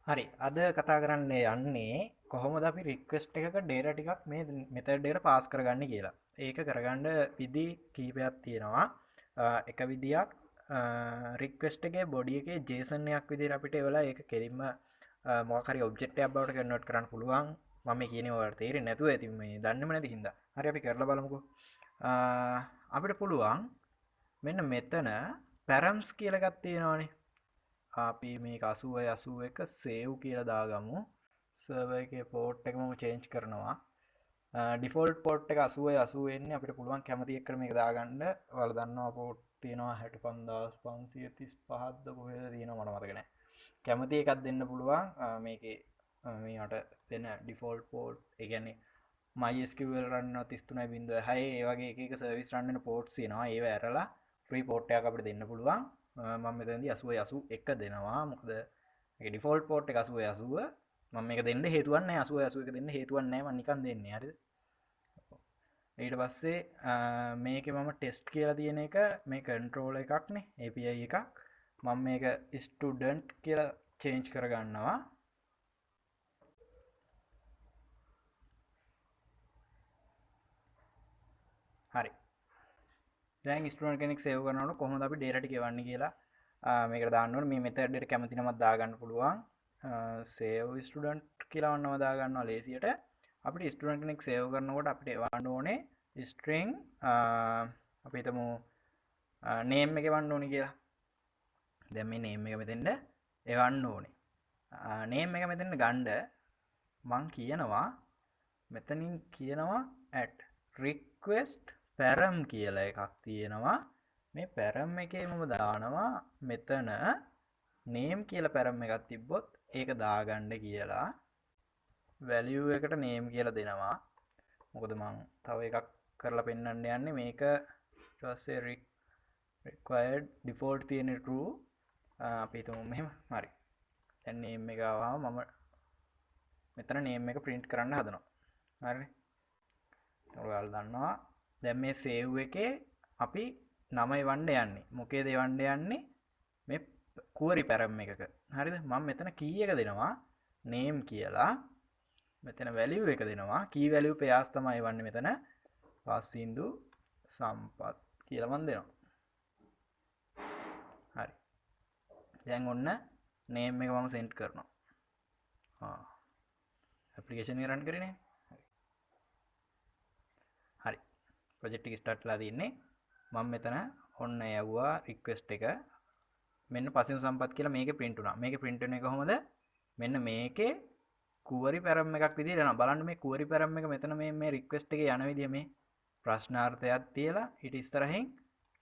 හරි. අද කතා කරන්න යන්නේ කොහොමද අපි රික්වෙස්ට් එකක ඩේටා ටිකක් මේ මෙතඩ් එකට පාස් කරගන්නේ කියලා. ඒක කරගන්න විදි කීපයක් තියෙනවා. එක විදියක් රික්වෙස්ට් එකේ බොඩි එකේ JSON එකක් විදිහට අපිට එවලා ඒක කෙලින්ම මොකක් හරි ඔබ්ජෙක්ට් එකක් බවට කන්වර්ට් කරන්න පුළුවන්. මම මේ කියන්නේ ඔයාලට තේරෙන්නේ නැතුව ඇති මේ දන්නේම නැති හින්දා. හරි අපි කරලා බලමුකෝ. අපිට පුළුවන් මෙන්න මෙතන පැරම්ස් කියලා එකක් තියෙනවානේ. අපි මේක 8081 සේව් කියලා දාගමු. සර්වර් එකේ පෝට් එක මම චේන්ජ් කරනවා. ඩිෆෝල්ට් පෝට් එක 8080 එන්නේ අපිට පුළුවන් කැමති එකට මේක දාගන්න. ඔයාලා දන්නවා පෝට් තියෙනවා 65535ක්ද කොහෙද තියෙනවා මට මතක නැහැ. කැමති එකක් දෙන්න පුළුවන්. මේකේ මේකට දෙන ඩිෆෝල්ට් පෝට් ඒ කියන්නේ MySQL රන් වෙනවා 33.6 ඒ වගේ එක එක සර්විස් රන් වෙන පෝට්ස් තියෙනවා. ඒව ඇරලා ෆ්‍රී පෝට් එකක් අපිට දෙන්න පුළුවන්. මම මෙතනදී 8081 දෙනවා. මොකද මේක ඩිෆෝල්ට් පෝට් එක 8080. මම මේක දෙන්න හේතුවක් නැහැ. 8081 දෙන්න හේතුවක් නැහැ. මම නිකන් දෙන්නේ. හරිද? ඊට පස්සේ මේකේ මම ටෙස්ට් කියලා තියෙන එක මේ කන්ට්‍රෝල් එකක්නේ. API එකක්. මම මේක ස්ටුඩන්ට් කියලා චේන්ජ් කරගන්නවා. හරි. දැන් ස්ටුඩන්ට් කෙනෙක් සේව් කරනකොට කොහොමද අපි ඩේටා ටික එවන්නේ කියලා මේකට දාන්න ඕනේ. මේ මෙතඩ් එකට කැමති නමක් දාගන්න පුළුවන්. සේව් ස්ටුඩන්ට් කියලා වන්නම දාගන්නවා ලේසියට. අපිට ස්ටුඩන්ට් කෙනෙක් සේව් කරනකොට අපිට එවන්න ඕනේ string අපි හිතමු name එක එවන්න ඕනේ කියලා. දැන් මේ name එක මෙතෙන්ද එවන්න ඕනේ. name එක මෙතෙන්ද ගන්න මං කියනවා මෙතනින් කියනවා at request param කියලා එකක් තියෙනවා. මේ param එකේ මම දානවා මෙතන name කියලා param එකක් තිබ්බොත් ඒක දාගන්න කියලා value එකට name කියලා දෙනවා. මොකද මම තව එකක් කරලා පෙන්වන්න යන්නේ මේක ඊට පස්සේ required default තියෙන true අපි හිතමු මෙහෙම. හරි. දැන් name එක ආවම මම මෙතන name එක print කරන්න හදනවා. හරිනේ. ඔයාලා දන්නවා දැන් මේ save එකේ අපි නම එවන්න යන්නේ. මොකේද එවන්න යන්නේ? මේ query param එකක. හරිද? මම මෙතන key එක දෙනවා name කියලා. මෙතන value එක දෙනවා. key value pairs තමයි එවන්නේ මෙතන. පාසින්දු සම්පත් කියලා මම දෙනවා. හරි. දැන් ඔන්න name එක මම send කරනවා. application එක run කරේ නේ. හරි. project එක start වෙලා තියෙන්නේ. මම මෙතන ඔන්න යවුවා request එක. මෙන්න පසින් සම්පත් කියලා මේකේ print වුණා. මේකේ print වෙන්නේ කොහොමද? මෙන්න මේකේ query param එකක් විදිහට යනවා. බලන්න මේ query param එක මෙතන මේ request එකේ යන විදිය මේ ප්‍රශ්නාර්ථයක් තියලා ඊට ඉස්සරහින්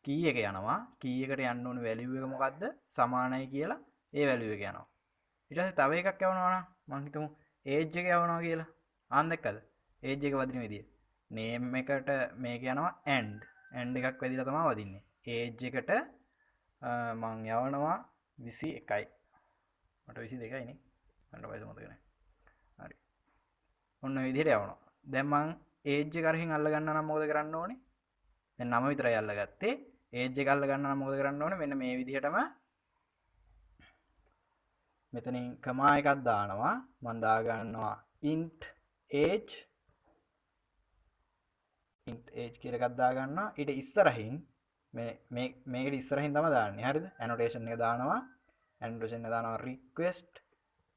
key එක යනවා. key එකට යන්න ඕනේ value එක මොකද්ද? සමානයි කියලා ඒ value එක යනවා. ඊට පස්සේ තව එකක් යවනවා නම් මම හිතමු age එක යවනවා කියලා. ආන් දැක්කද? age එක වදින විදිය. name එකට මේක යනවා and එකක් වැදිලා තමයි වදින්නේ. age එකට මම යවනවා 21යි. මට 22යි නේ. මට වයස මතක නැහැ. හරි. ඔන්න ඔය විදිහට යවනවා. දැන් මම age එක අරහින් අල්ල ගන්න නම් මොකද කරන්න ඕනේ? දැන් නම විතරයි අල්ලගත්තේ. age එක අල්ල ගන්න නම් මොකද කරන්න ඕනේ? මෙන්න මේ විදිහටම මෙතනින් කමා එකක් දානවා. මම දා ගන්නවා int age කියලා එකක් දා ගන්නවා. ඊට ඉස්සරහින් මේකට ඉස්සරහින් තමයි දාන්නේ. හරිද? annotation එක දානවා. annotation එක දානවා request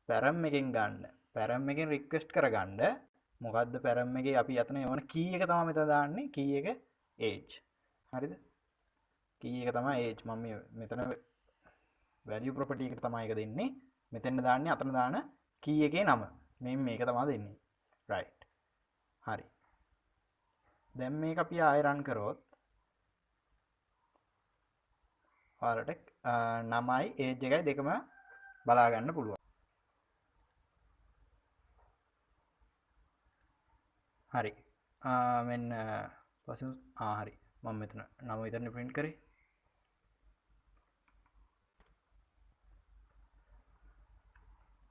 param එකෙන් ගන්න. param එකෙන් request කරගන්න. මොකද්ද param එකේ අපි අතන යවන key එක තමයි මෙතන දාන්නේ. key එක age. හරිද? key එක තමයි age. මම මෙතන value property එකට තමයි ඒක දෙන්නේ. මෙතෙන් දාන්නේ අතන දාන key එකේ නම. මේක තමයි දෙන්නේ. right. හරි. දැන් මේක අපි ආයෙ run කරොත් ඔයාලට නමයි age එකයි දෙකම බලා ගන්න පුළුවන්. හරි. මෙන්න පසු හරි. මම මෙතන නම විතරනේ print කරේ.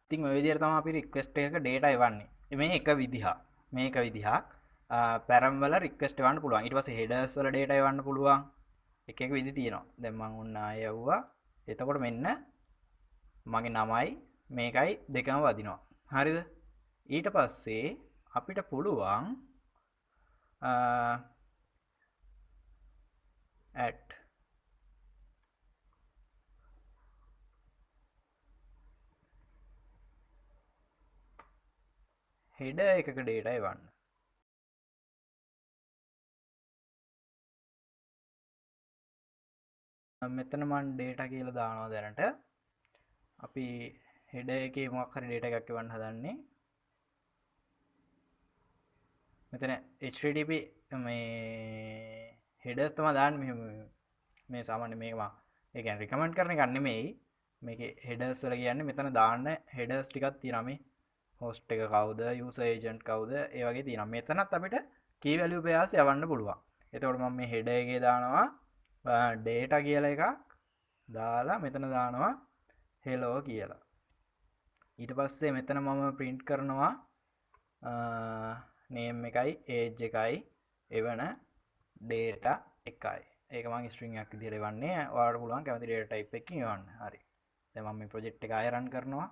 ඉතින් ඔය විදිහට තමයි අපි request එකක data එවන්නේ. මේ එක විදිහක්. මේක විදිහක්. param වල request එවන්න පුළුවන්. ඊට පස්සේ headers වල data එවන්න පුළුවන්. එක විදි තියෙනවා. දැන් මම ඔන්න ආයෙ යවුවා. එතකොට මෙන්න මගේ නමයි මේකයි දෙකම වදිනවා. හරිද? ඊට පස්සේ අපිට පුළුවන් at header එකක data එවන්න. මෙතන මම data කියලා දානවා දැනට. අපි header එකේ මොකක් හරි data එකක් එවන්න හදන්නේ. මෙතන http මේ headers තමයි දාන්නේ මෙහෙම මේ සාමාන්‍ය මේක මම ඒ කියන්නේ recommend කරන එකක් නෙමෙයි. මේකේ headers වල කියන්නේ මෙතන දාන්න headers ටිකක් තියෙනවා මේ host එක කවුද user agent කවුද ඒ වගේ තියෙනවා. මෙතනත් අපිට key value pairs යවන්න පුළුවන්. එතකොට මම මේ header එකේ දානවා data කියලා එකක් දාලා මෙතන දානවා hello කියලා. ඊට පස්සේ මෙතන මම print කරනවා name එකයි age එකයි එවන data එකයි. ඒක මම string එකක් විදිහට එවන්නේ. ඔයාලට පුළුවන් කැමති data type එකකින් එවන්න. හරි. දැන් මම මේ project එක ආයෙ run කරනවා.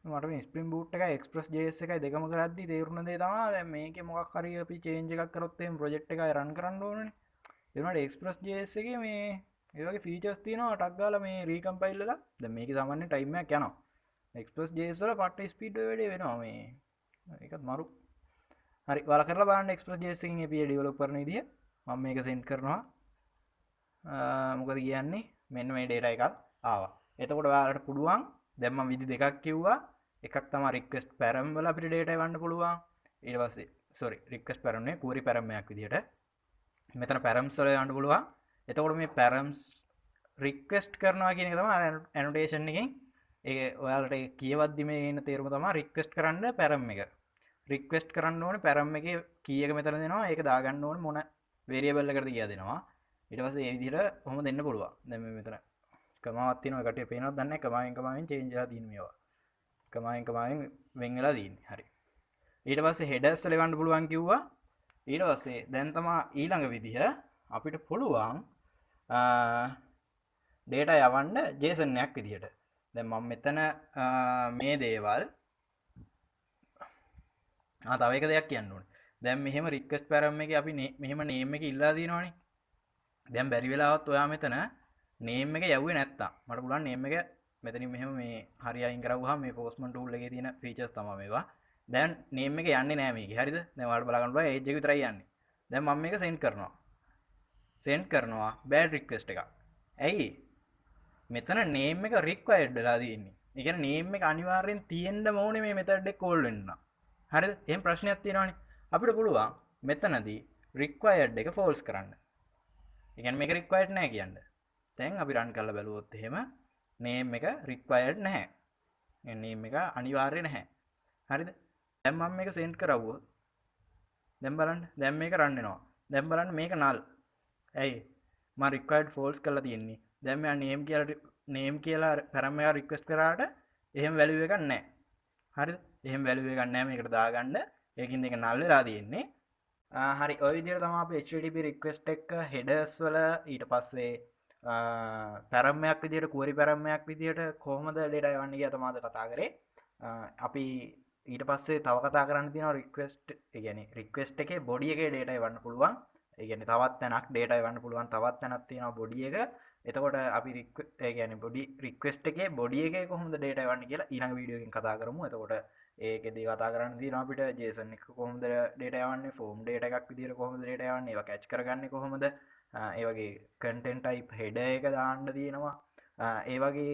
මට මේ spring boot එකයි express.js එකයි දෙකම කරද්දි තේරුණ දේ තමයි දැන් මේකේ මොකක් හරි අපි change එකක් කරොත් එහෙම project එක ආයෙ run කරන්න ඕනනේ. ඒ වුණාට express.js එකේ මේ ඒ වගේ features තියෙනවා ටක් ගාලා මේ recompile වෙලා දැන් මේකේ සාමාන්‍ය time එකක් යනවා. express.js වල පට්ට speed වැඩි වෙනවා මේ. ඒකත් මරු. හරි ඔයාලා කරලා බලන්න express.js එකකින් API develop කරන විදිය. මම මේක send කරනවා. මොකද කියන්නේ මෙන්න මේ data එකක් ආවා. එතකොට ඔයාලට පුළුවන් දැන් මම විදි දෙකක් කිව්වා. එකක් තමයි request param වල අපිට data එවන්න පුළුවන්. ඊට පස්සේ request param නේ query param එකක් විදියට. මෙතන params වල යන්න පුළුවන්. එතකොට මේ params request කරනවා කියන එක තමයි annotation එකෙන් ඒ ඔයාලට කියවද්දි මේ එන තේරුම තමයි request කරන්න param එක. request කරන්න ඕනේ param එකේ key එක මෙතන දෙනවා. ඒක දාගන්න ඕනේ මොන variable එකකටද කියලා දෙනවා. ඊට පස්සේ මේ විදිහට කොහොම දෙන්න පුළුවන්. දැන් මේ මෙතන කමාවක් තියෙනවා. කටිය පේනවද දන්නේ නැහැ. කමාවෙන් change වෙලා තියෙන මේවා. කමාවෙන් වෙන් වෙලා තියෙන්නේ. හරි. ඊට පස්සේ headers වල එවන්න පුළුවන් කිව්වා. ඊට පස්සේ දැන් තමයි ඊළඟ විදිහ අපිට පුළුවන් data යවන්න JSON එකක් විදිහට. දැන් මම මෙතන මේ දේවල් තව එක දෙයක් කියන්න ඕනේ. දැන් මෙහෙම request param එකේ අපි මෙහෙම name එක ඉල්ලලා දිනවනේ. දැන් බැරි වෙලාවත් ඔයා මෙතන name එක යවුවේ නැත්තම් මට පුළුවන් name එක මෙතනින් මෙහෙම මේ හරි අයින් කරවුවාම මේ postman tool එකේ තියෙන features තමයි මේවා. දැන් name එක යන්නේ නැහැ මේකේ. හරිද? දැන් ඔයාලට බලා ගන්න පුළුවන් age එක විතරයි යන්නේ. දැන් මම මේක send කරනවා. send කරනවා bad request එකක්. ඇයි? මෙතන name එක required වෙලා තියෙන්නේ. ඒ කියන්නේ name එක අනිවාර්යෙන් තියෙන්න ඕනේ මේ method එක call වෙන්න. හරිද? එහෙනම් ප්‍රශ්නයක් තියෙනවනේ. අපිට පුළුවන් මෙතනදී required එක false කරන්න. ඒ කියන්නේ මේක required නැහැ කියන්නේ. දැන් අපි run කරලා බලුවොත් එහෙම name එක required නැහැ. name එක අනිවාර්ය නැහැ. හරිද? දැන් මම මේක send කරවුවොත් දැන් බලන්න. දැන් මේක run වෙනවා. දැන් බලන්න මේක null. ඇයි? මම required false කරලා තියෙන්නේ. දැන් මෙයා name කියලා param එක request කරාට එහෙම value එකක් නැහැ. හරිද? එහෙම value එකක් නැහැ මේකට දාගන්න. ඒකින්ද ඒක null වෙලා තියෙන්නේ. හරි ඔය විදිහට තමයි අපි http request එක headers වල ඊට පස්සේ param එකක් විදිහට query param එකක් විදිහට කොහොමද data යවන්නේ කියලා තමයි අද කතා කරේ. අපි ඊට පස්සේ තව කතා කරන්න තියෙනවා request ඒ කියන්නේ request එකේ body එකේ data එවන්න පුළුවන්. ඒ කියන්නේ තවත් තැනක් data එවන්න පුළුවන්. තවත් තැනක් තියෙනවා body එක. එතකොට අපි ඒ කියන්නේ body request එකේ body එකේ කොහොමද data එවන්නේ කියලා ඊළඟ වීඩියෝ එකකින් කතා කරමු. එතකොට ඒකෙදී කතා කරන්න තියෙනවා අපිට JSON එක කොහොමද data යවන්නේ, form data එකක් විදිහට කොහොමද data යවන්නේ, ඒවා catch කරගන්නේ කොහොමද, ඒ වගේ content type header එක දාන්න තියෙනවා. ඒ වගේ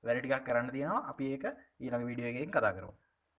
වැඩ ටිකක් කරන්න තියෙනවා. අපි ඒක ඊළඟ වීඩියෝ එකකින් කතා කරමු.